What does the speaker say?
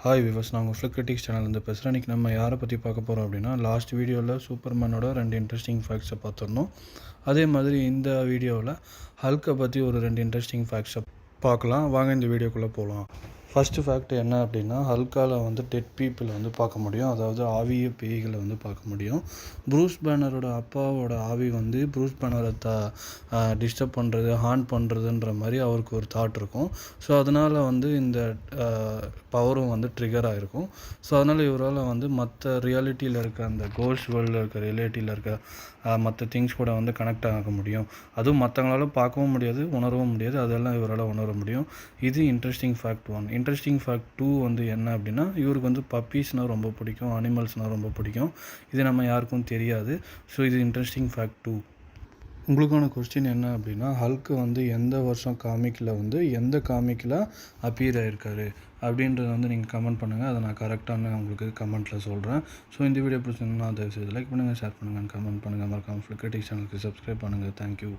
Hi விவஸ், நான் உங்கள் ஃப்ளிக்ரிட்டிக்ஸ் சேனல்லேருந்து பேசுகிறேன். இன்றைக்கி நம்ம யாரை பற்றி பார்க்க போகிறோம் அப்படின்னா, லாஸ்ட் வீடியோவில் சூப்பர்மேனோட 2 இன்ட்ரெஸ்டிங் ஃபேக்ட்ஸை பார்த்துருந்தோம். அதே மாதிரி இந்த வீடியோவில் ஹல்கை பற்றி ஒரு 2 இன்ட்ரெஸ்டிங் ஃபேக்ட்ஸை பார்க்கலாம். வாங்க இந்த வீடியோக்குள்ளே போகலாம். ஃபஸ்ட்டு ஃபேக்ட் என்ன அப்படின்னா, ஹல்காவில் வந்து டெட் பீப்புளை வந்து பார்க்க முடியும். அதாவது ஆவிய பேய்களை வந்து பார்க்க முடியும். ப்ரூஸ் பேனரோட அப்பாவோட ஆவி வந்து ப்ரூஸ் பேனரை டிஸ்டர்ப் பண்ணுறது, ஹார்ன் பண்ணுறதுன்ற மாதிரி அவருக்கு ஒரு தாட் இருக்கும். ஸோ அதனால் வந்து இந்த பவரும் வந்து ட்ரிகர் ஆகிருக்கும். ஸோ அதனால் இவரால் வந்து மற்ற ரியாலிட்டியில் இருக்க அந்த கோஸ்ட் வேர்ல்டில் இருக்க ரியாலிட்டியில் இருக்க மற்ற திங்ஸ் கூட வந்து கனெக்ட் ஆக முடியும். அதுவும் மற்றவங்களால பார்க்கவும் முடியாது, உணரவும் முடியாது. அதெல்லாம் இவரால் உணர முடியும். இது இன்ட்ரெஸ்டிங் ஃபேக்ட் 1. இன்ட்ரெஸ்டிங் ஃபேக்ட் 2 வந்து என்ன அப்படின்னா, இவருக்கு வந்து பப்பீஸ்னால் ரொம்ப பிடிக்கும், அனிமல்ஸ்னால் ரொம்ப பிடிக்கும். இது நம்ம யாருக்கும் தெரியாது. ஸோ இது இன்ட்ரெஸ்டிங் ஃபேக்ட் 2. உங்களுக்கான கொஸ்டின் என்ன அப்படின்னா, ஹல்க்கு வந்து எந்த வருஷம் காமிக்கில் வந்து எந்த காமிக்கில் அப்பியர் ஆகிருக்காரு அப்படின்றத வந்து நீங்கள் கமெண்ட் பண்ணுங்கள். அதை நான் கரெக்டான உங்களுக்கு கமெண்ட்டில் சொல்கிறேன். ஸோ இந்த வீடியோ பிடிச்சிருந்தா தயவுசெய்து லைக் பண்ணுங்கள், ஷேர் பண்ணுங்கள், கமெண்ட் பண்ணுங்கள். மறக்காம ஃப்ளிக்ரிட்டிக்ஸ் சேனலுக்கு சப்ஸ்கிரைப் பண்ணுங்கள். தேங்க்யூ.